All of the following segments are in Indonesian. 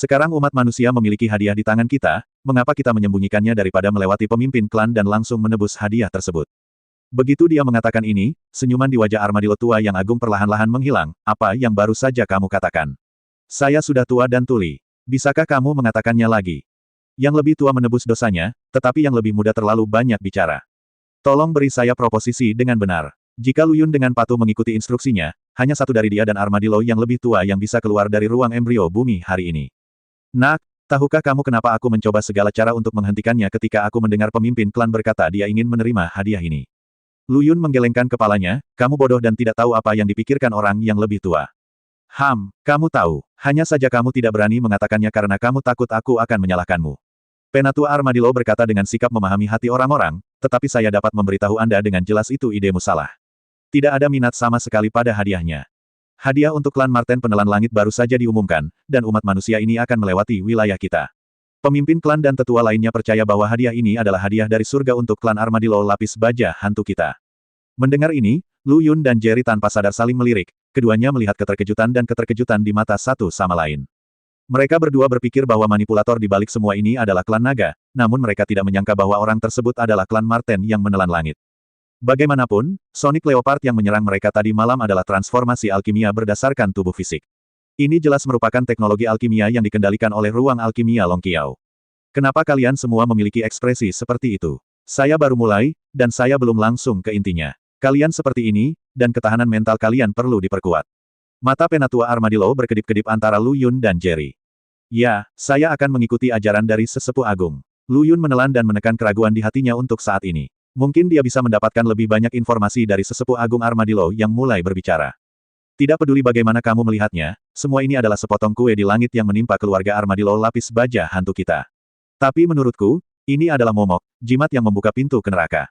Sekarang umat manusia memiliki hadiah di tangan kita, mengapa kita menyembunyikannya daripada melewati pemimpin klan dan langsung menebus hadiah tersebut? Begitu dia mengatakan ini, senyuman di wajah armadillo tua yang agung perlahan-lahan menghilang. Apa yang baru saja kamu katakan? Saya sudah tua dan tuli. Bisakah kamu mengatakannya lagi? Yang lebih tua menebus dosanya, tetapi yang lebih muda terlalu banyak bicara. Tolong beri saya proposisi dengan benar. Jika Lu Yun dengan patuh mengikuti instruksinya, hanya satu dari dia dan armadillo yang lebih tua yang bisa keluar dari ruang embrio bumi hari ini. Nak, tahukah kamu kenapa aku mencoba segala cara untuk menghentikannya ketika aku mendengar pemimpin klan berkata dia ingin menerima hadiah ini? Lu Yun menggelengkan kepalanya, kamu bodoh dan tidak tahu apa yang dipikirkan orang yang lebih tua. Kamu tahu. Hanya saja kamu tidak berani mengatakannya karena kamu takut aku akan menyalahkanmu. Penatua Armadillo berkata dengan sikap memahami hati orang-orang, tetapi saya dapat memberitahu Anda dengan jelas itu idemu salah. Tidak ada minat sama sekali pada hadiahnya. Hadiah untuk klan Marten Penelan Langit baru saja diumumkan, dan umat manusia ini akan melewati wilayah kita. Pemimpin klan dan tetua lainnya percaya bahwa hadiah ini adalah hadiah dari surga untuk klan Armadillo lapis baja hantu kita. Mendengar ini, Lu Yun dan Jerry tanpa sadar saling melirik, keduanya melihat keterkejutan dan keterkejutan di mata satu sama lain. Mereka berdua berpikir bahwa manipulator di balik semua ini adalah klan naga, namun mereka tidak menyangka bahwa orang tersebut adalah klan Marten yang menelan langit. Bagaimanapun, Sonic Leopard yang menyerang mereka tadi malam adalah transformasi alkimia berdasarkan tubuh fisik. Ini jelas merupakan teknologi alkimia yang dikendalikan oleh ruang alkimia Long Qiao. Kenapa kalian semua memiliki ekspresi seperti itu? Saya baru mulai, dan saya belum langsung ke intinya. Kalian seperti ini, dan ketahanan mental kalian perlu diperkuat. Mata penatua Armadillo berkedip-kedip antara Lu Yun dan Jerry. Ya, saya akan mengikuti ajaran dari sesepuh agung. Lu Yun menelan dan menekan keraguan di hatinya untuk saat ini. Mungkin dia bisa mendapatkan lebih banyak informasi dari sesepuh agung Armadillo yang mulai berbicara. Tidak peduli bagaimana kamu melihatnya, semua ini adalah sepotong kue di langit yang menimpa keluarga Armadillo lapis baja hantu kita. Tapi menurutku, ini adalah momok, jimat yang membuka pintu ke neraka.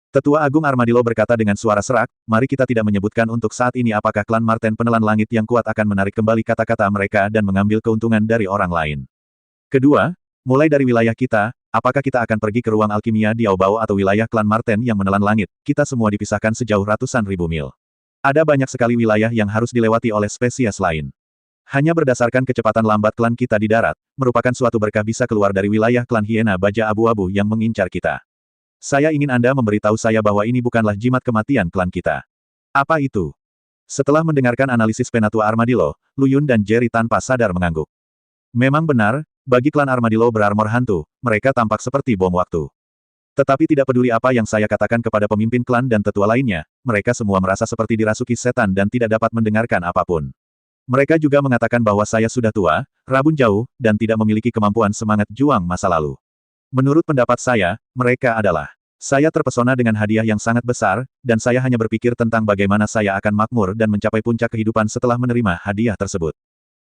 Tetua Agung Armadillo berkata dengan suara serak, mari kita tidak menyebutkan untuk saat ini apakah klan Marten Penelan Langit yang kuat akan menarik kembali kata-kata mereka dan mengambil keuntungan dari orang lain. Kedua, mulai dari wilayah kita, apakah kita akan pergi ke ruang alkimia Diaobao atau wilayah klan Marten yang menelan langit, kita semua dipisahkan sejauh ratusan ribu mil. Ada banyak sekali wilayah yang harus dilewati oleh spesies lain. Hanya berdasarkan kecepatan lambat klan kita di darat, merupakan suatu berkah bisa keluar dari wilayah klan Hiena Baja Abu-Abu yang mengincar kita. Saya ingin Anda memberitahu saya bahwa ini bukanlah jimat kematian klan kita. Apa itu? Setelah mendengarkan analisis penatua Armadillo, Lu Yun dan Jerry tanpa sadar mengangguk. Memang benar, bagi klan Armadillo berarmor hantu, mereka tampak seperti bom waktu. Tetapi tidak peduli apa yang saya katakan kepada pemimpin klan dan tetua lainnya, mereka semua merasa seperti dirasuki setan dan tidak dapat mendengarkan apapun. Mereka juga mengatakan bahwa saya sudah tua, rabun jauh, dan tidak memiliki kemampuan semangat juang masa lalu. Menurut pendapat saya, mereka adalah. Saya terpesona dengan hadiah yang sangat besar, dan saya hanya berpikir tentang bagaimana saya akan makmur dan mencapai puncak kehidupan setelah menerima hadiah tersebut.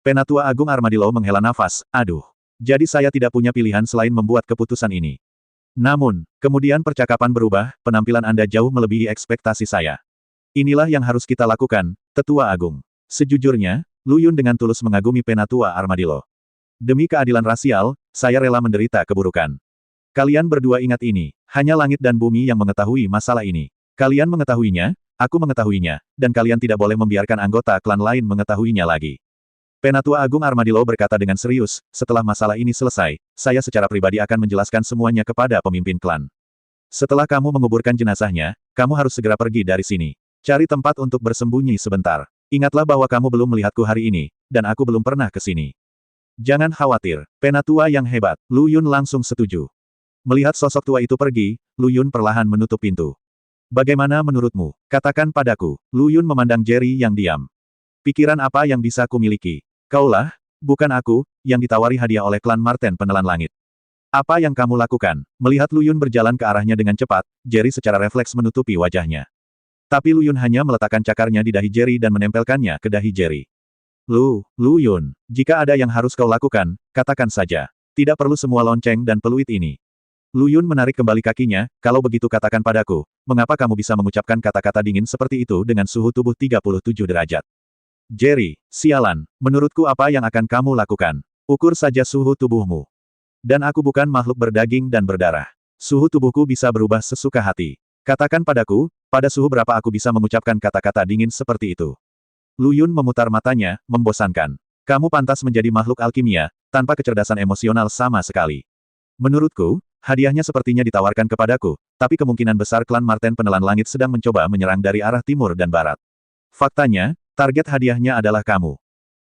Penatua Agung Armadillo menghela nafas, aduh. Jadi saya tidak punya pilihan selain membuat keputusan ini. Namun, kemudian percakapan berubah, penampilan Anda jauh melebihi ekspektasi saya. Inilah yang harus kita lakukan, Tetua Agung. Sejujurnya, Lu Yun dengan tulus mengagumi penatua Armadillo. Demi keadilan rasial, saya rela menderita keburukan. Kalian berdua ingat ini, hanya langit dan bumi yang mengetahui masalah ini. Kalian mengetahuinya, aku mengetahuinya, dan kalian tidak boleh membiarkan anggota klan lain mengetahuinya lagi. Penatua Agung Armadillo berkata dengan serius, setelah masalah ini selesai, saya secara pribadi akan menjelaskan semuanya kepada pemimpin klan. Setelah kamu menguburkan jenazahnya, kamu harus segera pergi dari sini. Cari tempat untuk bersembunyi sebentar. Ingatlah bahwa kamu belum melihatku hari ini, dan aku belum pernah ke sini. Jangan khawatir, penatua yang hebat. Lu Yun langsung setuju. Melihat sosok tua itu pergi, Lu Yun perlahan menutup pintu. Bagaimana menurutmu? Katakan padaku. Lu Yun memandang Jerry yang diam. Pikiran apa yang bisa kumiliki? Kaulah, bukan aku, yang ditawari hadiah oleh klan Marten Penelan Langit. Apa yang kamu lakukan? Melihat Lu Yun berjalan ke arahnya dengan cepat, Jerry secara refleks menutupi wajahnya. Tapi Lu Yun hanya meletakkan cakarnya di dahi Jerry dan menempelkannya ke dahi Jerry. Lu Yun, jika ada yang harus kau lakukan, katakan saja. Tidak perlu semua lonceng dan peluit ini. Lu Yun menarik kembali kakinya, kalau begitu katakan padaku, mengapa kamu bisa mengucapkan kata-kata dingin seperti itu dengan suhu tubuh 37 derajat? Jerry, sialan, menurutku apa yang akan kamu lakukan? Ukur saja suhu tubuhmu. Dan aku bukan makhluk berdaging dan berdarah. Suhu tubuhku bisa berubah sesuka hati. Katakan padaku, pada suhu berapa aku bisa mengucapkan kata-kata dingin seperti itu? Lu Yun memutar matanya, membosankan. Kamu pantas menjadi makhluk alkimia, tanpa kecerdasan emosional sama sekali. Menurutku, hadiahnya sepertinya ditawarkan kepadaku, tapi kemungkinan besar klan Marten Penelan Langit sedang mencoba menyerang dari arah timur dan barat. Faktanya, target hadiahnya adalah kamu.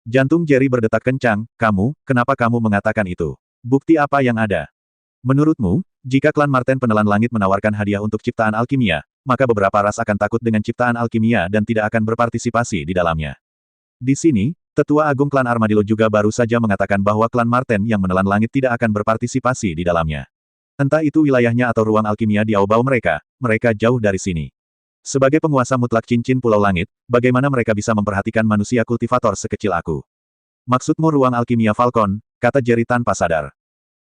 Jantung Jerry berdetak kencang. Kamu, kenapa kamu mengatakan itu? Bukti apa yang ada? Menurutmu, jika klan Marten Penelan Langit menawarkan hadiah untuk ciptaan alkimia, maka beberapa ras akan takut dengan ciptaan alkimia dan tidak akan berpartisipasi di dalamnya. Di sini, Tetua Agung klan Armadillo juga baru saja mengatakan bahwa klan Marten yang menelan langit tidak akan berpartisipasi di dalamnya. Entah itu wilayahnya atau ruang alkimia di Aubao mereka jauh dari sini. Sebagai penguasa mutlak cincin Pulau Langit, bagaimana mereka bisa memperhatikan manusia kultivator sekecil aku? Maksudmu ruang alkimia Falcon, kata Jerry tanpa sadar.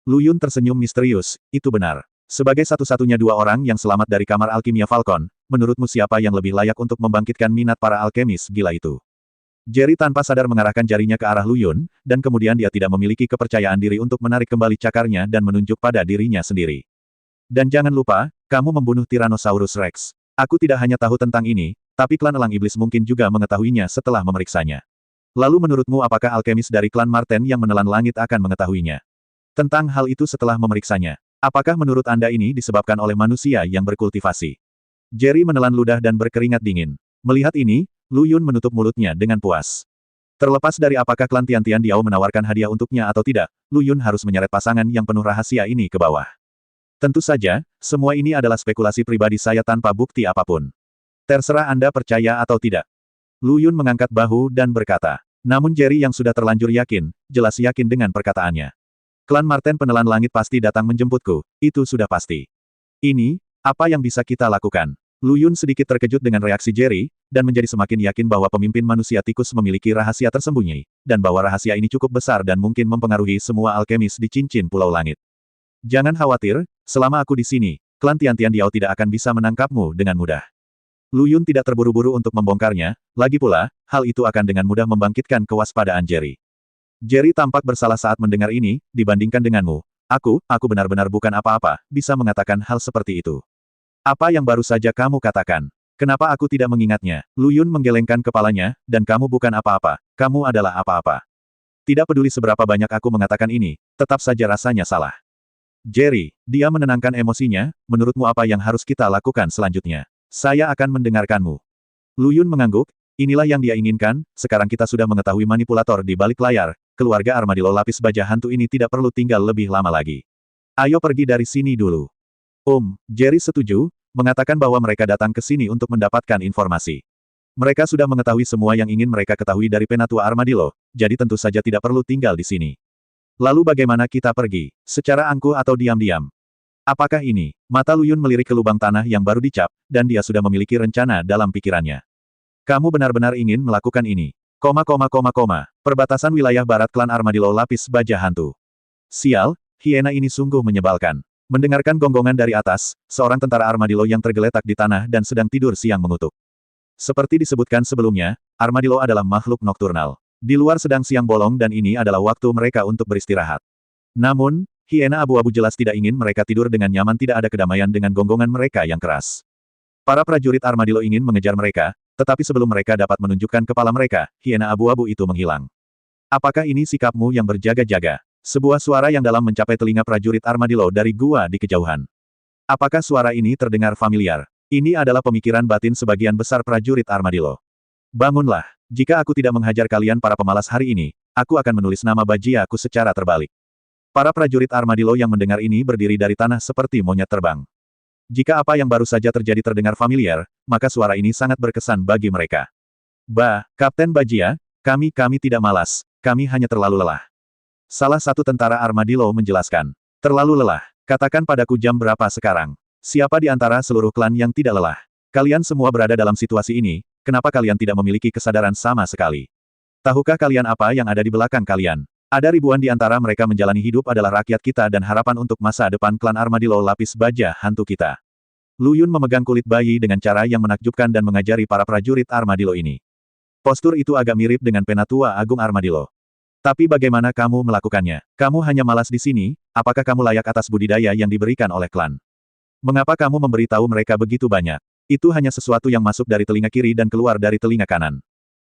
Lu Yun tersenyum misterius, itu benar. Sebagai satu-satunya dua orang yang selamat dari kamar alkimia Falcon, menurutmu siapa yang lebih layak untuk membangkitkan minat para alkemis gila itu? Jerry tanpa sadar mengarahkan jarinya ke arah Lu Yun, dan kemudian dia tidak memiliki kepercayaan diri untuk menarik kembali cakarnya dan menunjuk pada dirinya sendiri. Dan jangan lupa, kamu membunuh Tyrannosaurus Rex. Aku tidak hanya tahu tentang ini, tapi klan Elang Iblis mungkin juga mengetahuinya setelah memeriksanya. Lalu menurutmu apakah alkemis dari klan Marten yang menelan langit akan mengetahuinya? Tentang hal itu setelah memeriksanya. Apakah menurut Anda ini disebabkan oleh manusia yang berkultivasi? Jerry menelan ludah dan berkeringat dingin. Melihat ini, Lu Yun menutup mulutnya dengan puas. Terlepas dari apakah klan Tian-Tian Diao menawarkan hadiah untuknya atau tidak, Lu Yun harus menyeret pasangan yang penuh rahasia ini ke bawah. Tentu saja, semua ini adalah spekulasi pribadi saya tanpa bukti apapun. Terserah Anda percaya atau tidak. Lu Yun mengangkat bahu dan berkata. Namun Jerry yang sudah terlanjur yakin, jelas yakin dengan perkataannya. Klan Marten Penelan Langit pasti datang menjemputku, itu sudah pasti. Ini, apa yang bisa kita lakukan? Lu Yun sedikit terkejut dengan reaksi Jerry, dan menjadi semakin yakin bahwa pemimpin manusia tikus memiliki rahasia tersembunyi, dan bahwa rahasia ini cukup besar dan mungkin mempengaruhi semua alkemis di cincin Pulau Langit. Jangan khawatir, selama aku di sini, klan Tian-Tian Diao tidak akan bisa menangkapmu dengan mudah. Lu Yun tidak terburu-buru untuk membongkarnya, lagi pula, hal itu akan dengan mudah membangkitkan kewaspadaan Jerry. Jerry tampak bersalah saat mendengar ini, dibandingkan denganmu. Aku benar-benar bukan apa-apa, bisa mengatakan hal seperti itu. Apa yang baru saja kamu katakan? Kenapa aku tidak mengingatnya? Lu Yun menggelengkan kepalanya, dan kamu bukan apa-apa, kamu adalah apa-apa. Tidak peduli seberapa banyak aku mengatakan ini, tetap saja rasanya salah. Jerry, dia menenangkan emosinya, menurutmu apa yang harus kita lakukan selanjutnya? Saya akan mendengarkanmu. Lu Yun mengangguk, inilah yang dia inginkan, sekarang kita sudah mengetahui manipulator di balik layar, keluarga Armadillo Lapis Baja Hantu ini tidak perlu tinggal lebih lama lagi. Ayo pergi dari sini dulu. Jerry setuju, mengatakan bahwa mereka datang ke sini untuk mendapatkan informasi. Mereka sudah mengetahui semua yang ingin mereka ketahui dari Penatua Armadillo, jadi tentu saja tidak perlu tinggal di sini. Lalu bagaimana kita pergi? Secara angkuh atau diam-diam? Apakah ini? Mata Lu Yun melirik ke lubang tanah yang baru dicap, dan dia sudah memiliki rencana dalam pikirannya. Kamu benar-benar ingin melakukan ini. Perbatasan wilayah barat klan Armadillo Lapis Baja Hantu. Sial, hiena ini sungguh menyebalkan. Mendengarkan gonggongan dari atas, seorang tentara Armadillo yang tergeletak di tanah dan sedang tidur siang mengutuk. Seperti disebutkan sebelumnya, Armadillo adalah makhluk nokturnal. Di luar sedang siang bolong dan ini adalah waktu mereka untuk beristirahat. Namun, hiena abu-abu jelas tidak ingin mereka tidur dengan nyaman, tidak ada kedamaian dengan gonggongan mereka yang keras. Para prajurit Armadillo ingin mengejar mereka, tetapi sebelum mereka dapat menunjukkan kepala mereka, hiena abu-abu itu menghilang. Apakah ini sikapmu yang berjaga-jaga? Sebuah suara yang dalam mencapai telinga prajurit Armadillo dari gua di kejauhan. Apakah suara ini terdengar familiar? Ini adalah pemikiran batin sebagian besar prajurit Armadillo. Bangunlah. Jika aku tidak menghajar kalian para pemalas hari ini, aku akan menulis nama bajiaku secara terbalik. Para prajurit Armadillo yang mendengar ini berdiri dari tanah seperti monyet terbang. Jika apa yang baru saja terjadi terdengar familiar, maka suara ini sangat berkesan bagi mereka. Kapten Bajia, kami tidak malas, kami hanya terlalu lelah. Salah satu tentara Armadillo menjelaskan. Terlalu lelah. Katakan padaku jam berapa sekarang. Siapa di antara seluruh klan yang tidak lelah? Kalian semua berada dalam situasi ini, kenapa kalian tidak memiliki kesadaran sama sekali? Tahukah kalian apa yang ada di belakang kalian? Ada ribuan di antara mereka menjalani hidup adalah rakyat kita dan harapan untuk masa depan klan Armadillo Lapis Baja Hantu kita. Lu Yun memegang kulit bayi dengan cara yang menakjubkan dan mengajari para prajurit Armadillo ini. Postur itu agak mirip dengan Penatua Agung Armadillo. Tapi bagaimana kamu melakukannya? Kamu hanya malas di sini, apakah kamu layak atas budidaya yang diberikan oleh klan? Mengapa kamu memberitahu mereka begitu banyak? Itu hanya sesuatu yang masuk dari telinga kiri dan keluar dari telinga kanan.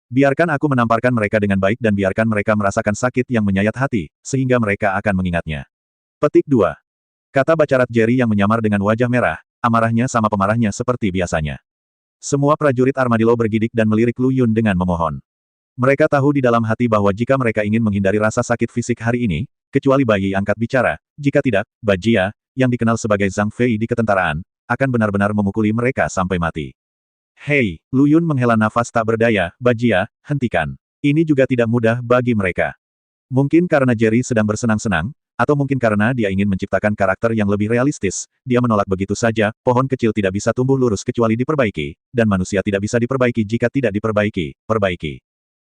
Biarkan aku menamparkan mereka dengan baik dan biarkan mereka merasakan sakit yang menyayat hati, sehingga mereka akan mengingatnya. Petik 2. Kata Bacarat Jerry yang menyamar dengan wajah merah, amarahnya sama pemarahnya seperti biasanya. Semua prajurit armadillo bergidik dan melirik Lu Yun dengan memohon. Mereka tahu di dalam hati bahwa jika mereka ingin menghindari rasa sakit fisik hari ini, kecuali Bai angkat bicara, jika tidak, Bajia, yang dikenal sebagai Zhang Fei di ketentaraan, akan benar-benar memukuli mereka sampai mati. Hei, Lu Yun menghela nafas tak berdaya, Bajia, hentikan. Ini juga tidak mudah bagi mereka. Mungkin karena Jerry sedang bersenang-senang, atau mungkin karena dia ingin menciptakan karakter yang lebih realistis, dia menolak begitu saja, pohon kecil tidak bisa tumbuh lurus kecuali diperbaiki, dan manusia tidak bisa diperbaiki jika tidak diperbaiki, perbaiki.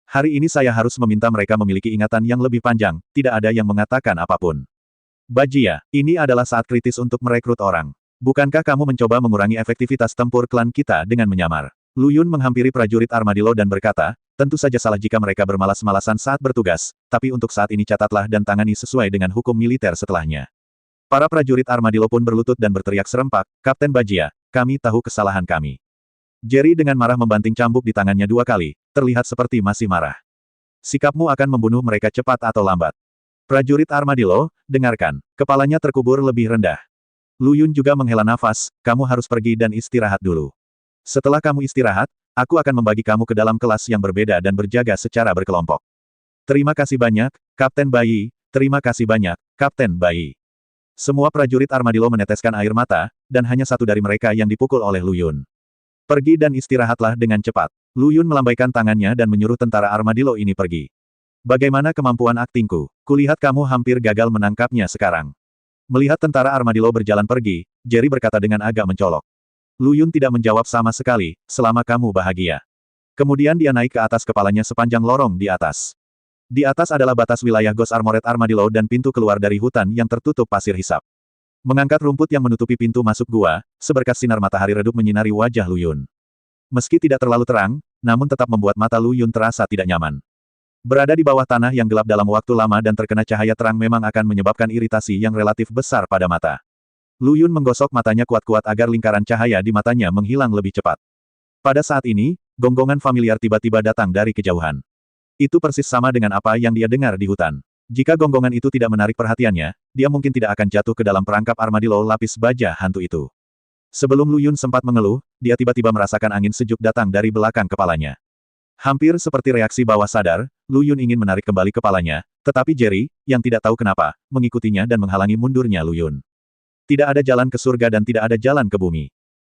Hari ini saya harus meminta mereka memiliki ingatan yang lebih panjang, tidak ada yang mengatakan apapun. Bajia, ini adalah saat kritis untuk merekrut orang. Bukankah kamu mencoba mengurangi efektivitas tempur klan kita dengan menyamar? Lu Yun menghampiri prajurit armadillo dan berkata, tentu saja salah jika mereka bermalas-malasan saat bertugas, tapi untuk saat ini catatlah dan tangani sesuai dengan hukum militer setelahnya. Para prajurit armadillo pun berlutut dan berteriak serempak, Kapten Bajia, kami tahu kesalahan kami. Jerry dengan marah membanting cambuk di tangannya 2 kali, terlihat seperti masih marah. Sikapmu akan membunuh mereka cepat atau lambat. Prajurit armadillo, dengarkan, kepalanya terkubur lebih rendah. Lu Yun juga menghela nafas, kamu harus pergi dan istirahat dulu. Setelah kamu istirahat, aku akan membagi kamu ke dalam kelas yang berbeda dan berjaga secara berkelompok. Terima kasih banyak, Kapten Bai, terima kasih banyak, Kapten Bai. Semua prajurit armadillo meneteskan air mata, dan hanya satu dari mereka yang dipukul oleh Lu Yun. Pergi dan istirahatlah dengan cepat. Lu Yun melambaikan tangannya dan menyuruh tentara armadillo ini pergi. Bagaimana kemampuan aktingku? Kulihat kamu hampir gagal menangkapnya sekarang. Melihat tentara armadillo berjalan pergi, Jerry berkata dengan agak mencolok. Lu Yun tidak menjawab sama sekali, selama kamu bahagia. Kemudian dia naik ke atas kepalanya sepanjang lorong di atas. Di atas adalah batas wilayah Ghost Armored Armadillo dan pintu keluar dari hutan yang tertutup pasir hisap. Mengangkat rumput yang menutupi pintu masuk gua, seberkas sinar matahari redup menyinari wajah Lu Yun. Meski tidak terlalu terang, namun tetap membuat mata Lu Yun terasa tidak nyaman. Berada di bawah tanah yang gelap dalam waktu lama dan terkena cahaya terang memang akan menyebabkan iritasi yang relatif besar pada mata. Lu Yun menggosok matanya kuat-kuat agar lingkaran cahaya di matanya menghilang lebih cepat. Pada saat ini, gonggongan familiar tiba-tiba datang dari kejauhan. Itu persis sama dengan apa yang dia dengar di hutan. Jika gonggongan itu tidak menarik perhatiannya, dia mungkin tidak akan jatuh ke dalam perangkap armadillo lapis baja hantu itu. Sebelum Lu Yun sempat mengeluh, dia tiba-tiba merasakan angin sejuk datang dari belakang kepalanya. Hampir seperti reaksi bawah sadar, Lu Yun ingin menarik kembali kepalanya, tetapi Jerry, yang tidak tahu kenapa, mengikutinya dan menghalangi mundurnya Lu Yun. Tidak ada jalan ke surga dan tidak ada jalan ke bumi.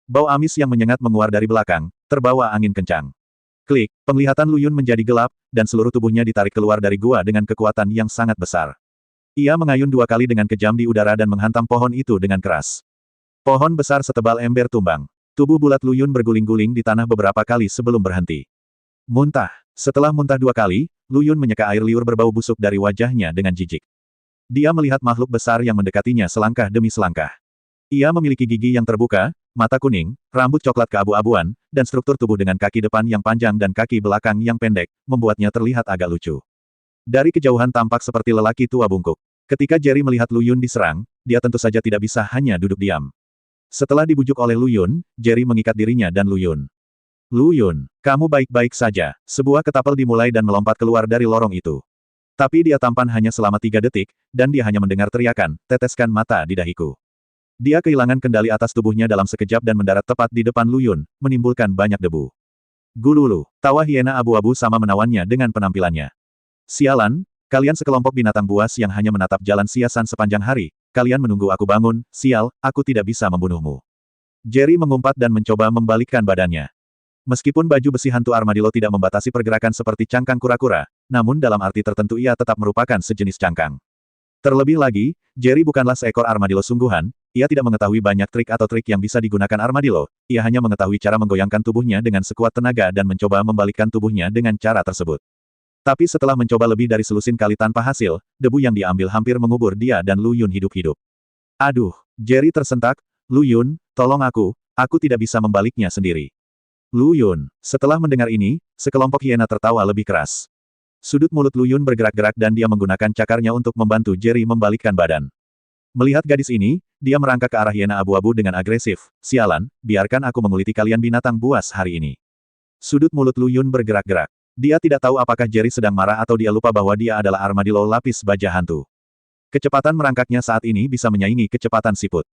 Bau amis yang menyengat menguar dari belakang, terbawa angin kencang. Klik, penglihatan Lu Yun menjadi gelap, dan seluruh tubuhnya ditarik keluar dari gua dengan kekuatan yang sangat besar. Ia mengayun 2 kali dengan kejam di udara dan menghantam pohon itu dengan keras. Pohon besar setebal ember tumbang. Tubuh bulat Lu Yun berguling-guling di tanah beberapa kali sebelum berhenti. Muntah. Setelah muntah 2 kali, Lu Yun menyeka air liur berbau busuk dari wajahnya dengan jijik. Dia melihat makhluk besar yang mendekatinya selangkah demi selangkah. Ia memiliki gigi yang terbuka, mata kuning, rambut coklat keabu-abuan, dan struktur tubuh dengan kaki depan yang panjang dan kaki belakang yang pendek, membuatnya terlihat agak lucu. Dari kejauhan tampak seperti lelaki tua bungkuk. Ketika Jerry melihat Lu Yun diserang, dia tentu saja tidak bisa hanya duduk diam. Setelah dibujuk oleh Lu Yun, Jerry mengikat dirinya dan Lu Yun. Lu Yun, kamu baik-baik saja. Sebuah ketapel dimulai dan melompat keluar dari lorong itu. Tapi dia tampan hanya selama 3 detik, dan dia hanya mendengar teriakan, teteskan mata di dahiku. Dia kehilangan kendali atas tubuhnya dalam sekejap dan mendarat tepat di depan Lu Yun, menimbulkan banyak debu. Gululu, tawa hiena abu-abu sama menawannya dengan penampilannya. Sialan, kalian sekelompok binatang buas yang hanya menatap jalan siasan sepanjang hari, kalian menunggu aku bangun, sial, aku tidak bisa membunuhmu. Jerry mengumpat dan mencoba membalikkan badannya. Meskipun baju besi hantu armadillo tidak membatasi pergerakan seperti cangkang kura-kura, namun dalam arti tertentu ia tetap merupakan sejenis cangkang. Terlebih lagi, Jerry bukanlah seekor armadillo sungguhan, ia tidak mengetahui banyak trik atau trik yang bisa digunakan armadillo, ia hanya mengetahui cara menggoyangkan tubuhnya dengan sekuat tenaga dan mencoba membalikkan tubuhnya dengan cara tersebut. Tapi setelah mencoba lebih dari selusin kali tanpa hasil, debu yang diambil hampir mengubur dia dan Lu Yun hidup-hidup. Aduh, Jerry tersentak, Lu Yun, tolong aku tidak bisa membaliknya sendiri. Lu Yun. Setelah mendengar ini, sekelompok hiena tertawa lebih keras. Sudut mulut Lu Yun bergerak-gerak dan dia menggunakan cakarnya untuk membantu Jerry membalikkan badan. Melihat gadis ini, dia merangkak ke arah hiena abu-abu dengan agresif. Sialan, biarkan aku menguliti kalian binatang buas hari ini. Sudut mulut Lu Yun bergerak-gerak. Dia tidak tahu apakah Jerry sedang marah atau dia lupa bahwa dia adalah armadillo lapis baja hantu. Kecepatan merangkaknya saat ini bisa menyaingi kecepatan siput.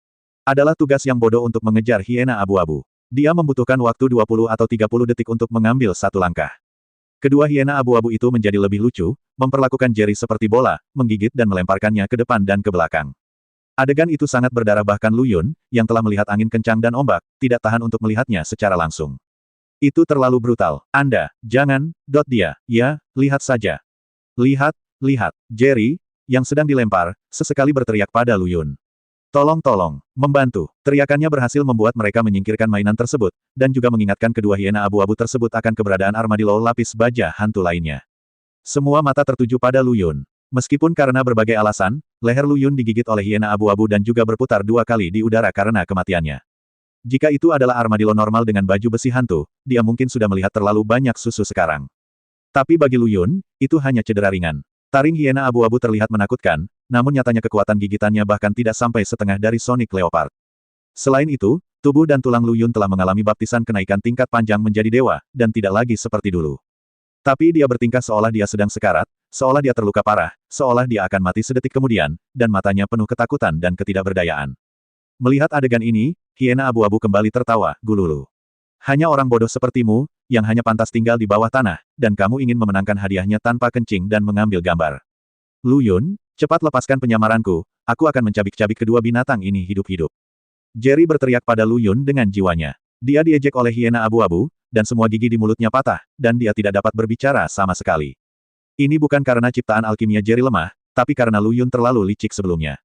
Adalah tugas yang bodoh untuk mengejar hiena abu-abu. Dia membutuhkan waktu 20 atau 30 detik untuk mengambil satu langkah. Kedua hiena abu-abu itu menjadi lebih lucu, memperlakukan Jerry seperti bola, menggigit dan melemparkannya ke depan dan ke belakang. Adegan itu sangat berdarah bahkan Lu Yun, yang telah melihat angin kencang dan ombak, tidak tahan untuk melihatnya secara langsung. Itu terlalu brutal. Anda, jangan, dia. Ya, lihat saja. Lihat, Jerry, yang sedang dilempar, sesekali berteriak pada Lu Yun. Tolong, membantu. Teriakannya berhasil membuat mereka menyingkirkan mainan tersebut, dan juga mengingatkan kedua hiena abu-abu tersebut akan keberadaan armadillo lapis baja hantu lainnya. Semua mata tertuju pada Lu Yun. Meskipun karena berbagai alasan, leher Lu Yun digigit oleh hiena abu-abu dan juga berputar 2 kali di udara karena kematiannya. Jika itu adalah armadillo normal dengan baju besi hantu, dia mungkin sudah melihat terlalu banyak susu sekarang. Tapi bagi Lu Yun, itu hanya cedera ringan. Taring hiena abu-abu terlihat menakutkan, namun nyatanya kekuatan gigitannya bahkan tidak sampai setengah dari Sonic Leopard. Selain itu, tubuh dan tulang Lu Yun telah mengalami baptisan kenaikan tingkat panjang menjadi dewa, dan tidak lagi seperti dulu. Tapi dia bertingkah seolah dia sedang sekarat, seolah dia terluka parah, seolah dia akan mati sedetik kemudian, dan matanya penuh ketakutan dan ketidakberdayaan. Melihat adegan ini, hiena abu-abu kembali tertawa, gululu. Hanya orang bodoh sepertimu, yang hanya pantas tinggal di bawah tanah, dan kamu ingin memenangkan hadiahnya tanpa kencing dan mengambil gambar. Lu Yun, cepat lepaskan penyamaranku, aku akan mencabik-cabik kedua binatang ini hidup-hidup. Jerry berteriak pada Lu Yun dengan jiwanya. Dia diejek oleh hiena abu-abu, dan semua gigi di mulutnya patah, dan dia tidak dapat berbicara sama sekali. Ini bukan karena ciptaan alkimia Jerry lemah, tapi karena Lu Yun terlalu licik sebelumnya.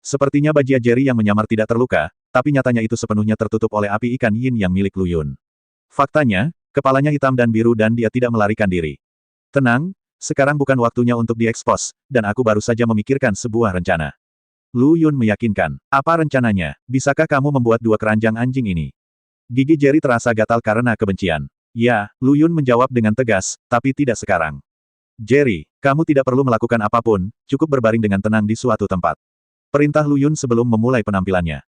Sepertinya bajia Jerry yang menyamar tidak terluka, tapi nyatanya itu sepenuhnya tertutup oleh api ikan yin yang milik Lu Yun. Faktanya, kepalanya hitam dan biru dan dia tidak melarikan diri. Tenang, sekarang bukan waktunya untuk diekspos, dan aku baru saja memikirkan sebuah rencana. Lu Yun meyakinkan. Apa rencananya? Bisakah kamu membuat 2 keranjang anjing ini? Gigi Jerry terasa gatal karena kebencian. Ya, Lu Yun menjawab dengan tegas, tapi tidak sekarang. Jerry, kamu tidak perlu melakukan apapun, cukup berbaring dengan tenang di suatu tempat. Perintah Lu Yun sebelum memulai penampilannya.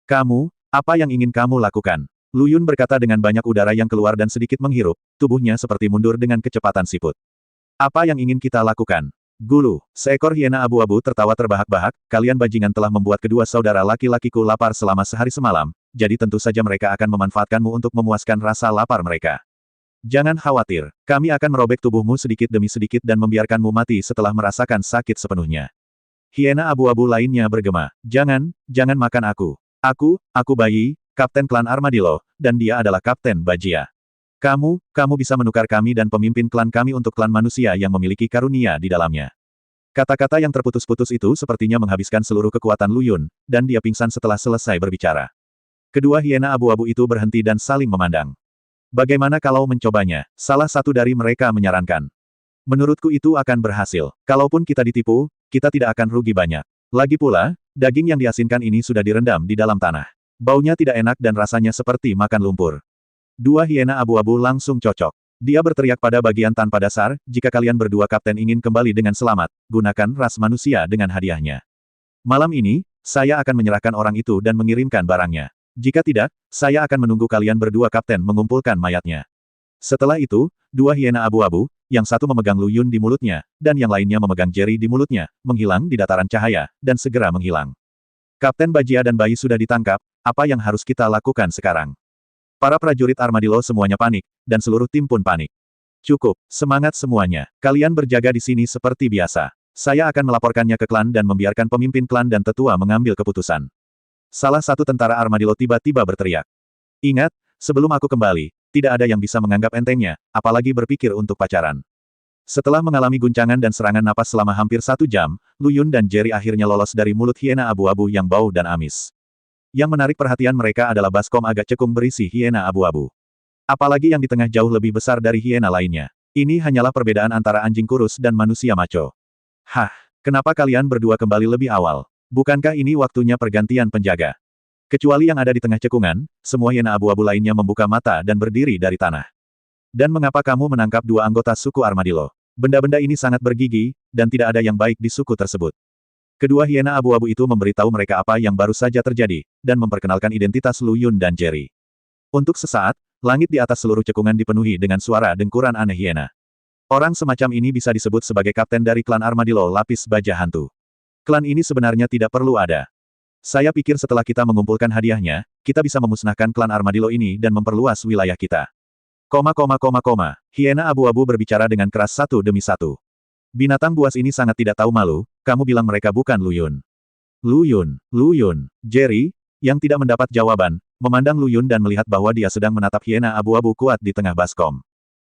Kamu, apa yang ingin kamu lakukan? Lu Yun berkata dengan banyak udara yang keluar dan sedikit menghirup, tubuhnya seperti mundur dengan kecepatan siput. Apa yang ingin kita lakukan? Gulu, seekor hiena abu-abu tertawa terbahak-bahak, kalian bajingan telah membuat kedua saudara laki-lakiku lapar selama sehari semalam, jadi tentu saja mereka akan memanfaatkanmu untuk memuaskan rasa lapar mereka. Jangan khawatir, kami akan merobek tubuhmu sedikit demi sedikit dan membiarkanmu mati setelah merasakan sakit sepenuhnya. Hiena abu-abu lainnya bergema, jangan makan aku. Aku bayi, Kapten Klan Armadillo, dan dia adalah Kapten Bajia. Kamu bisa menukar kami dan pemimpin klan kami untuk klan manusia yang memiliki karunia di dalamnya. Kata-kata yang terputus-putus itu sepertinya menghabiskan seluruh kekuatan Lu Yun, dan dia pingsan setelah selesai berbicara. Kedua hiena abu-abu itu berhenti dan saling memandang. Bagaimana kalau mencobanya? Salah satu dari mereka menyarankan. Menurutku itu akan berhasil. Kalaupun kita ditipu, kita tidak akan rugi banyak. Lagi pula, daging yang diasinkan ini sudah direndam di dalam tanah. Baunya tidak enak dan rasanya seperti makan lumpur. Dua hiena abu-abu langsung cocok. Dia berteriak pada bagian tanpa dasar, jika kalian berdua kapten ingin kembali dengan selamat, gunakan ras manusia dengan hadiahnya. Malam ini, saya akan menyerahkan orang itu dan mengirimkan barangnya. Jika tidak, saya akan menunggu kalian berdua kapten mengumpulkan mayatnya. Setelah itu, dua hiena abu-abu, yang satu memegang Lu Yun di mulutnya, dan yang lainnya memegang Jerry di mulutnya, menghilang di dataran cahaya, dan segera menghilang. Kapten Bajia dan bayi sudah ditangkap, apa yang harus kita lakukan sekarang? Para prajurit Armadillo semuanya panik, dan seluruh tim pun panik. Cukup, semangat semuanya. Kalian berjaga di sini seperti biasa. Saya akan melaporkannya ke klan dan membiarkan pemimpin klan dan tetua mengambil keputusan. Salah satu tentara Armadillo tiba-tiba berteriak. Ingat, sebelum aku kembali, tidak ada yang bisa menganggap entengnya, apalagi berpikir untuk pacaran. Setelah mengalami guncangan dan serangan napas selama hampir 1 jam, Lu Yun dan Jerry akhirnya lolos dari mulut hiena abu-abu yang bau dan amis. Yang menarik perhatian mereka adalah baskom agak cekung berisi hiena abu-abu. Apalagi yang di tengah jauh lebih besar dari hiena lainnya. Ini hanyalah perbedaan antara anjing kurus dan manusia maco. Hah, kenapa kalian berdua kembali lebih awal? Bukankah ini waktunya pergantian penjaga? Kecuali yang ada di tengah cekungan, semua hiena abu-abu lainnya membuka mata dan berdiri dari tanah. Dan mengapa kamu menangkap 2 anggota suku Armadillo? Benda-benda ini sangat bergigi, dan tidak ada yang baik di suku tersebut. Kedua hiena abu-abu itu memberitahu mereka apa yang baru saja terjadi, dan memperkenalkan identitas Lu Yun dan Jerry. Untuk sesaat, langit di atas seluruh cekungan dipenuhi dengan suara dengkuran aneh hiena. Orang semacam ini bisa disebut sebagai kapten dari klan Armadillo Lapis Baja Hantu. Klan ini sebenarnya tidak perlu ada. Saya pikir setelah kita mengumpulkan hadiahnya, kita bisa memusnahkan klan Armadillo ini dan memperluas wilayah kita. Hiena abu-abu berbicara dengan keras satu demi satu. Binatang buas ini sangat tidak tahu malu, kamu bilang mereka bukan Lu Yun. Lu Yun. Jerry, yang tidak mendapat jawaban, memandang Lu Yun dan melihat bahwa dia sedang menatap hiena abu-abu kuat di tengah baskom.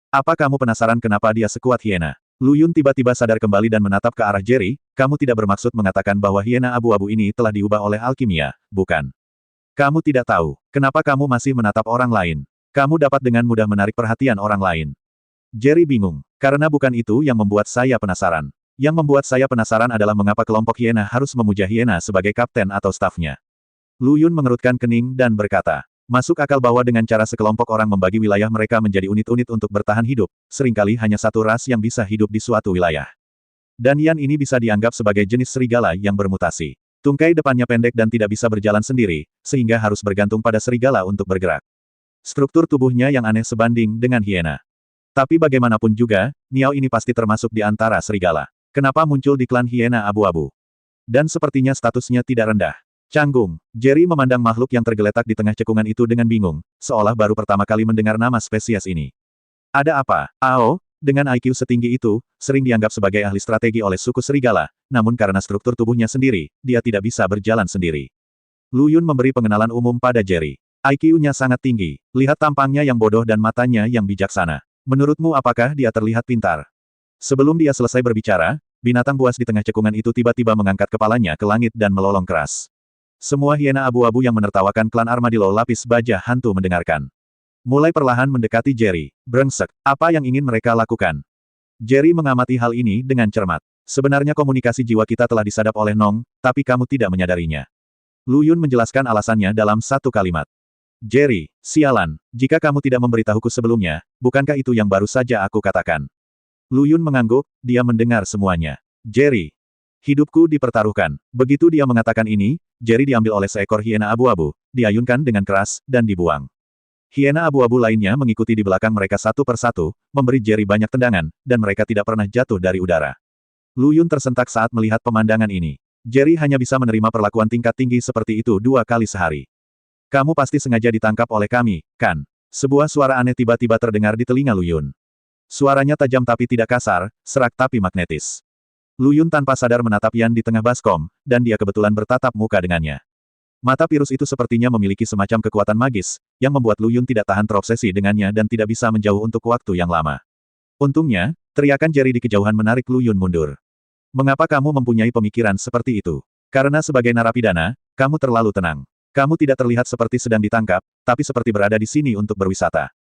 Apa kamu penasaran kenapa dia sekuat hiena? Lu Yun tiba-tiba sadar kembali dan menatap ke arah Jerry, kamu tidak bermaksud mengatakan bahwa hiena abu-abu ini telah diubah oleh alkimia, bukan? Kamu tidak tahu, kenapa kamu masih menatap orang lain? Kamu dapat dengan mudah menarik perhatian orang lain. Jerry bingung, karena bukan itu yang membuat saya penasaran. Yang membuat saya penasaran adalah mengapa kelompok hiena harus memuja hiena sebagai kapten atau stafnya. Lu Yun mengerutkan kening dan berkata, masuk akal bahwa dengan cara sekelompok orang membagi wilayah mereka menjadi unit-unit untuk bertahan hidup, seringkali hanya satu ras yang bisa hidup di suatu wilayah. Dan Yan ini bisa dianggap sebagai jenis serigala yang bermutasi. Tungkai depannya pendek dan tidak bisa berjalan sendiri, sehingga harus bergantung pada serigala untuk bergerak. Struktur tubuhnya yang aneh sebanding dengan hiena. Tapi bagaimanapun juga, Niao ini pasti termasuk di antara serigala. Kenapa muncul di klan hiena abu-abu? Dan sepertinya statusnya tidak rendah. Canggung, Jerry memandang makhluk yang tergeletak di tengah cekungan itu dengan bingung, seolah baru pertama kali mendengar nama spesies ini. Ada apa? Ao, dengan IQ setinggi itu, sering dianggap sebagai ahli strategi oleh suku serigala, namun karena struktur tubuhnya sendiri, dia tidak bisa berjalan sendiri. Lu Yun memberi pengenalan umum pada Jerry. IQ-nya sangat tinggi, lihat tampangnya yang bodoh dan matanya yang bijaksana. Menurutmu apakah dia terlihat pintar? Sebelum dia selesai berbicara, binatang buas di tengah cekungan itu tiba-tiba mengangkat kepalanya ke langit dan melolong keras. Semua hiena abu-abu yang menertawakan klan Armadillo Lapis Baja Hantu mendengarkan. Mulai perlahan mendekati Jerry. Brengsek, apa yang ingin mereka lakukan? Jerry mengamati hal ini dengan cermat. Sebenarnya komunikasi jiwa kita telah disadap oleh Nong, tapi kamu tidak menyadarinya. Lu Yun menjelaskan alasannya dalam satu kalimat. Jerry, sialan, jika kamu tidak memberitahuku sebelumnya, bukankah itu yang baru saja aku katakan? Lu Yun mengangguk, dia mendengar semuanya. Jerry, hidupku dipertaruhkan. Begitu dia mengatakan ini, Jerry diambil oleh seekor hiena abu-abu, diayunkan dengan keras, dan dibuang. Hiena abu-abu lainnya mengikuti di belakang mereka satu persatu, memberi Jerry banyak tendangan, dan mereka tidak pernah jatuh dari udara. Lu Yun tersentak saat melihat pemandangan ini. Jerry hanya bisa menerima perlakuan tingkat tinggi seperti itu 2 kali sehari. Kamu pasti sengaja ditangkap oleh kami, kan? Sebuah suara aneh tiba-tiba terdengar di telinga Lu Yun. Suaranya tajam tapi tidak kasar, serak tapi magnetis. Lu Yun tanpa sadar menatap Yan di tengah baskom, dan dia kebetulan bertatap muka dengannya. Mata Pirus itu sepertinya memiliki semacam kekuatan magis, yang membuat Lu Yun tidak tahan terobsesi dengannya dan tidak bisa menjauh untuk waktu yang lama. Untungnya, teriakan Jerry di kejauhan menarik Lu Yun mundur. Mengapa kamu mempunyai pemikiran seperti itu? Karena sebagai narapidana, kamu terlalu tenang. Kamu tidak terlihat seperti sedang ditangkap, tapi seperti berada di sini untuk berwisata.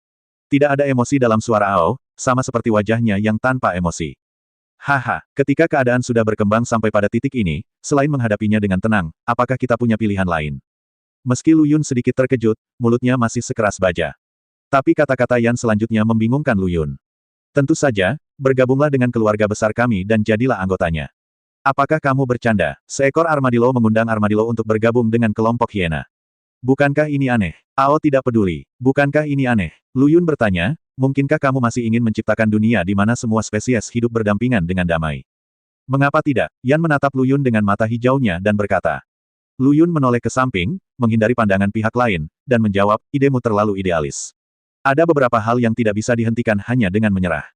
Tidak ada emosi dalam suara Ao, sama seperti wajahnya yang tanpa emosi. Haha, ketika keadaan sudah berkembang sampai pada titik ini, selain menghadapinya dengan tenang, apakah kita punya pilihan lain? Meski Lu Yun sedikit terkejut, mulutnya masih sekeras baja. Tapi kata-kata Yan selanjutnya membingungkan Lu Yun. Tentu saja, bergabunglah dengan keluarga besar kami dan jadilah anggotanya. Apakah kamu bercanda? Seekor armadillo mengundang armadillo untuk bergabung dengan kelompok hiena. Bukankah ini aneh? Ao tidak peduli. Bukankah ini aneh? Lu Yun bertanya, mungkinkah kamu masih ingin menciptakan dunia di mana semua spesies hidup berdampingan dengan damai? Mengapa tidak? Yan menatap Lu Yun dengan mata hijaunya dan berkata. Lu Yun menoleh ke samping, menghindari pandangan pihak lain, dan menjawab, idemu terlalu idealis. Ada beberapa hal yang tidak bisa dihentikan hanya dengan menyerah.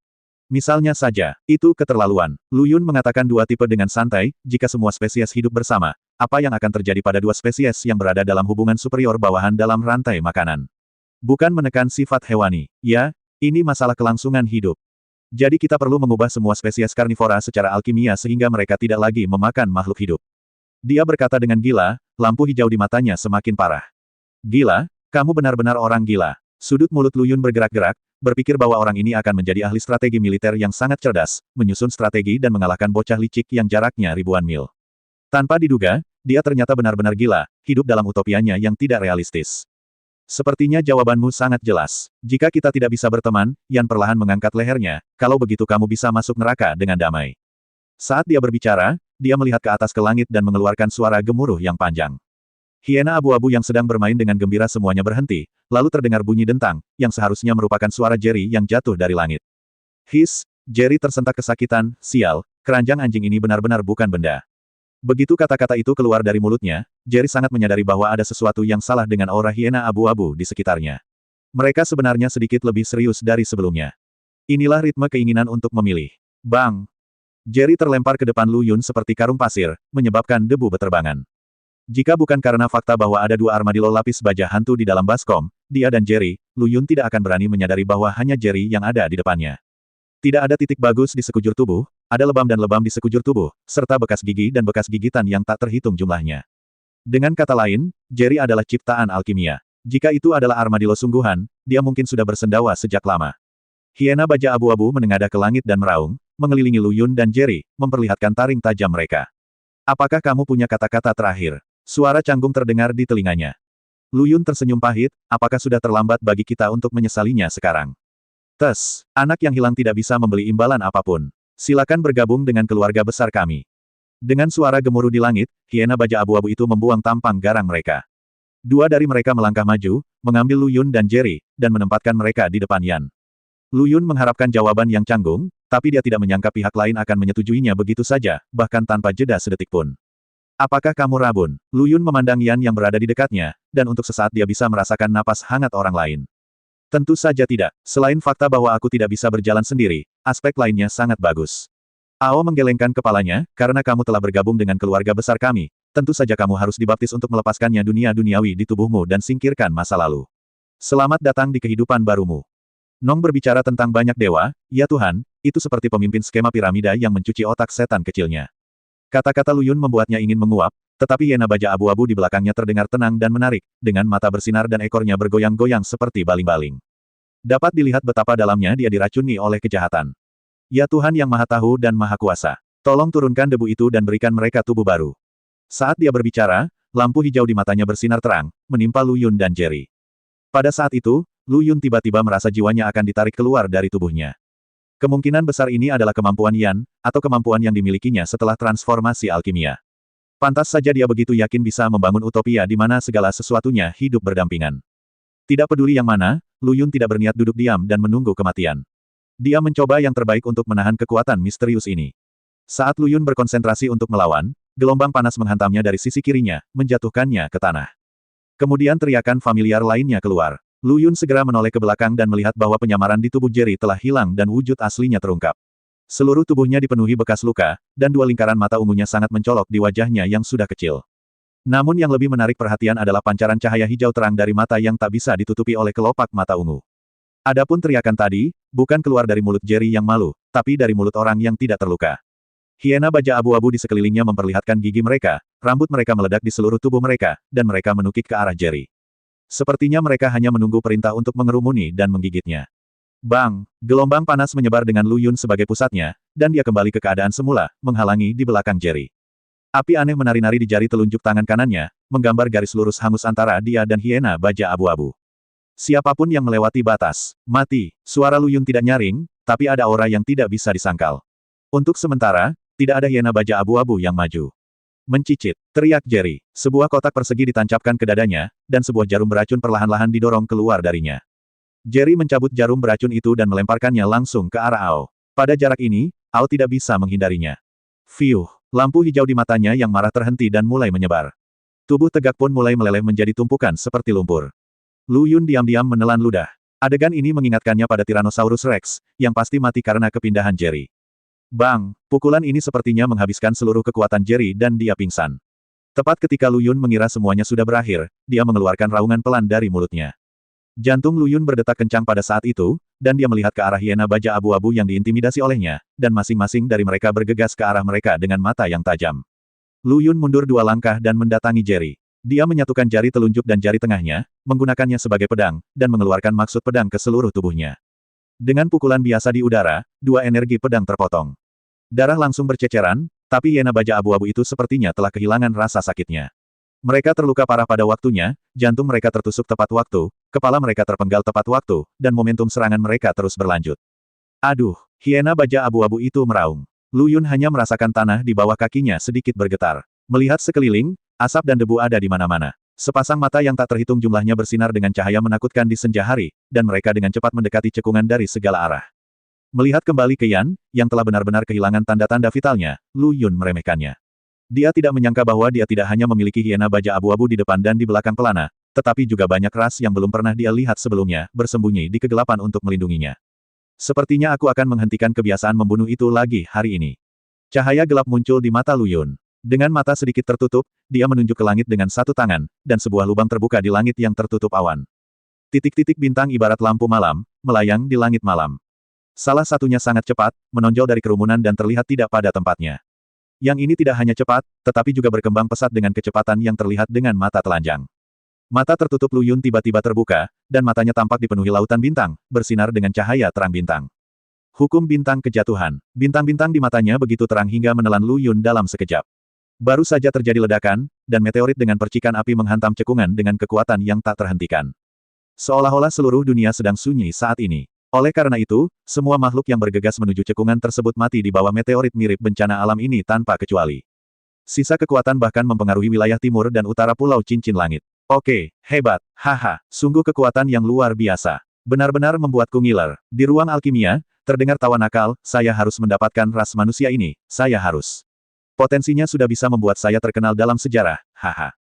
Misalnya saja, itu keterlaluan. Lu Yun mengatakan 2 tipe dengan santai, jika semua spesies hidup bersama, apa yang akan terjadi pada 2 spesies yang berada dalam hubungan superior bawahan dalam rantai makanan? Bukan menekan sifat hewani. Ya, ini masalah kelangsungan hidup. Jadi kita perlu mengubah semua spesies karnivora secara alkimia sehingga mereka tidak lagi memakan makhluk hidup. Dia berkata dengan gila, lampu hijau di matanya semakin parah. Gila? Kamu benar-benar orang gila. Sudut mulut Lu Yun bergerak-gerak, berpikir bahwa orang ini akan menjadi ahli strategi militer yang sangat cerdas, menyusun strategi dan mengalahkan bocah licik yang jaraknya ribuan mil. Tanpa diduga, dia ternyata benar-benar gila, hidup dalam utopianya yang tidak realistis. Sepertinya jawabanmu sangat jelas. Jika kita tidak bisa berteman, Yan perlahan mengangkat lehernya, kalau begitu kamu bisa masuk neraka dengan damai. Saat dia berbicara, dia melihat ke atas ke langit dan mengeluarkan suara gemuruh yang panjang. Hiena abu-abu yang sedang bermain dengan gembira semuanya berhenti, lalu terdengar bunyi dentang, yang seharusnya merupakan suara Jerry yang jatuh dari langit. His, Jerry tersentak kesakitan, sial, keranjang anjing ini benar-benar bukan benda. Begitu kata-kata itu keluar dari mulutnya, Jerry sangat menyadari bahwa ada sesuatu yang salah dengan aura hiena abu-abu di sekitarnya. Mereka sebenarnya sedikit lebih serius dari sebelumnya. Inilah ritme keinginan untuk memilih. Bang! Jerry terlempar ke depan Lu Yun seperti karung pasir, menyebabkan debu beterbangan. Jika bukan karena fakta bahwa ada dua armadillo lapis baja hantu di dalam baskom, dia dan Jerry, Lu Yun tidak akan berani menyadari bahwa hanya Jerry yang ada di depannya. Tidak ada titik bagus di sekujur tubuh, ada lebam dan lebam di sekujur tubuh, serta bekas gigi dan bekas gigitan yang tak terhitung jumlahnya. Dengan kata lain, Jerry adalah ciptaan alkimia. Jika itu adalah armadillo sungguhan, dia mungkin sudah bersendawa sejak lama. Hiena baja abu-abu menengadah ke langit dan meraung, mengelilingi Lu Yun dan Jerry, memperlihatkan taring tajam mereka. Apakah kamu punya kata-kata terakhir? Suara canggung terdengar di telinganya. Lu Yun tersenyum pahit, apakah sudah terlambat bagi kita untuk menyesalinya sekarang? Tes, anak yang hilang tidak bisa membeli imbalan apapun. Silakan bergabung dengan keluarga besar kami. Dengan suara gemuruh di langit, hiena baja abu-abu itu membuang tampang garang mereka. Dua dari mereka melangkah maju, mengambil Lu Yun dan Jerry, dan menempatkan mereka di depan Yan. Lu Yun mengharapkan jawaban yang canggung, tapi dia tidak menyangka pihak lain akan menyetujuinya begitu saja, bahkan tanpa jeda sedetik pun. Apakah kamu rabun? Lu Yun memandang Yan yang berada di dekatnya, dan untuk sesaat dia bisa merasakan napas hangat orang lain. Tentu saja tidak, selain fakta bahwa aku tidak bisa berjalan sendiri, aspek lainnya sangat bagus. Ao menggelengkan kepalanya, karena kamu telah bergabung dengan keluarga besar kami, tentu saja kamu harus dibaptis untuk melepaskannya dunia duniawi di tubuhmu dan singkirkan masa lalu. Selamat datang di kehidupan barumu. Nong berbicara tentang banyak dewa, ya Tuhan, itu seperti pemimpin skema piramida yang mencuci otak setan kecilnya. Kata-kata Lu Yun membuatnya ingin menguap, tetapi hiena baja abu-abu di belakangnya terdengar tenang dan menarik, dengan mata bersinar dan ekornya bergoyang-goyang seperti baling-baling. Dapat dilihat betapa dalamnya dia diracuni oleh kejahatan. Ya Tuhan yang Maha Tahu dan Maha Kuasa, tolong turunkan debu itu dan berikan mereka tubuh baru. Saat dia berbicara, lampu hijau di matanya bersinar terang, menimpa Lu Yun dan Jerry. Pada saat itu, Lu Yun tiba-tiba merasa jiwanya akan ditarik keluar dari tubuhnya. Kemungkinan besar ini adalah kemampuan Yan, atau kemampuan yang dimilikinya setelah transformasi alkimia. Pantas saja dia begitu yakin bisa membangun utopia di mana segala sesuatunya hidup berdampingan. Tidak peduli yang mana, Lu Yun tidak berniat duduk diam dan menunggu kematian. Dia mencoba yang terbaik untuk menahan kekuatan misterius ini. Saat Lu Yun berkonsentrasi untuk melawan, gelombang panas menghantamnya dari sisi kirinya, menjatuhkannya ke tanah. Kemudian teriakan familiar lainnya keluar. Lu Yun segera menoleh ke belakang dan melihat bahwa penyamaran di tubuh Jerry telah hilang dan wujud aslinya terungkap. Seluruh tubuhnya dipenuhi bekas luka, dan dua lingkaran mata ungunya sangat mencolok di wajahnya yang sudah kecil. Namun yang lebih menarik perhatian adalah pancaran cahaya hijau terang dari mata yang tak bisa ditutupi oleh kelopak mata ungu. Adapun teriakan tadi, bukan keluar dari mulut Jerry yang malu, tapi dari mulut orang yang tidak terluka. Hiena baja abu-abu di sekelilingnya memperlihatkan gigi mereka, rambut mereka meledak di seluruh tubuh mereka, dan mereka menukik ke arah Jerry. Sepertinya mereka hanya menunggu perintah untuk mengerumuni dan menggigitnya. Bang! Gelombang panas menyebar dengan Lu Yun sebagai pusatnya, dan dia kembali ke keadaan semula, menghalangi di belakang Jerry. Api aneh menari-nari di jari telunjuk tangan kanannya, menggambar garis lurus hangus antara dia dan hiena baja abu-abu. Siapapun yang melewati batas, mati. Suara Lu Yun tidak nyaring, tapi ada aura yang tidak bisa disangkal. Untuk sementara, tidak ada hiena baja abu-abu yang maju. Mencicit, teriak Jerry. Sebuah kotak persegi ditancapkan ke dadanya, dan sebuah jarum beracun perlahan-lahan didorong keluar darinya. Jerry mencabut jarum beracun itu dan melemparkannya langsung ke arah Ao. Pada jarak ini, Ao tidak bisa menghindarinya. Fiuh, lampu hijau di matanya yang marah terhenti dan mulai menyebar. Tubuh tegak pun mulai meleleh menjadi tumpukan seperti lumpur. Lu Yun diam-diam menelan ludah. Adegan ini mengingatkannya pada Tyrannosaurus Rex, yang pasti mati karena kepindahan Jerry. Bang! Pukulan ini sepertinya menghabiskan seluruh kekuatan Jerry dan dia pingsan. Tepat ketika Lu Yun mengira semuanya sudah berakhir, dia mengeluarkan raungan pelan dari mulutnya. Jantung Lu Yun berdetak kencang pada saat itu, dan dia melihat ke arah hiena baja abu-abu yang diintimidasi olehnya, dan masing-masing dari mereka bergegas ke arah mereka dengan mata yang tajam. Lu Yun mundur dua langkah dan mendatangi Jerry. Dia menyatukan jari telunjuk dan jari tengahnya, menggunakannya sebagai pedang, dan mengeluarkan maksud pedang ke seluruh tubuhnya. Dengan pukulan biasa di udara, dua energi pedang terpotong. Darah langsung berceceran, tapi hiena baja abu-abu itu sepertinya telah kehilangan rasa sakitnya. Mereka terluka parah pada waktunya, jantung mereka tertusuk tepat waktu, kepala mereka terpenggal tepat waktu, dan momentum serangan mereka terus berlanjut. Aduh, hiena baja abu-abu itu meraung. Lu Yun hanya merasakan tanah di bawah kakinya sedikit bergetar. Melihat sekeliling, asap dan debu ada di mana-mana. Sepasang mata yang tak terhitung jumlahnya bersinar dengan cahaya menakutkan di senja hari, dan mereka dengan cepat mendekati cekungan dari segala arah. Melihat kembali ke Yan, yang telah benar-benar kehilangan tanda-tanda vitalnya, Lu Yun meremehkannya. Dia tidak menyangka bahwa dia tidak hanya memiliki hiena baja abu-abu di depan dan di belakang pelana, tetapi juga banyak ras yang belum pernah dia lihat sebelumnya, bersembunyi di kegelapan untuk melindunginya. Sepertinya aku akan menghentikan kebiasaan membunuh itu lagi hari ini. Cahaya gelap muncul di mata Lu Yun. Dengan mata sedikit tertutup, dia menunjuk ke langit dengan satu tangan, dan sebuah lubang terbuka di langit yang tertutup awan. Titik-titik bintang ibarat lampu malam, melayang di langit malam. Salah satunya sangat cepat, menonjol dari kerumunan dan terlihat tidak pada tempatnya. Yang ini tidak hanya cepat, tetapi juga berkembang pesat dengan kecepatan yang terlihat dengan mata telanjang. Mata tertutup Lu Yun tiba-tiba terbuka, dan matanya tampak dipenuhi lautan bintang, bersinar dengan cahaya terang bintang. Hukum bintang kejatuhan. Bintang-bintang di matanya begitu terang hingga menelan Lu Yun dalam sekejap. Baru saja terjadi ledakan, dan meteorit dengan percikan api menghantam cekungan dengan kekuatan yang tak terhentikan. Seolah-olah seluruh dunia sedang sunyi saat ini. Oleh karena itu, semua makhluk yang bergegas menuju cekungan tersebut mati di bawah meteorit mirip bencana alam ini tanpa kecuali. Sisa kekuatan bahkan mempengaruhi wilayah timur dan utara Pulau Cincin Langit. Oke, hebat, haha, sungguh kekuatan yang luar biasa. Benar-benar membuatku ngiler. Di ruang alkimia, terdengar tawa nakal, saya harus mendapatkan ras manusia ini, saya harus. Potensinya sudah bisa membuat saya terkenal dalam sejarah, haha.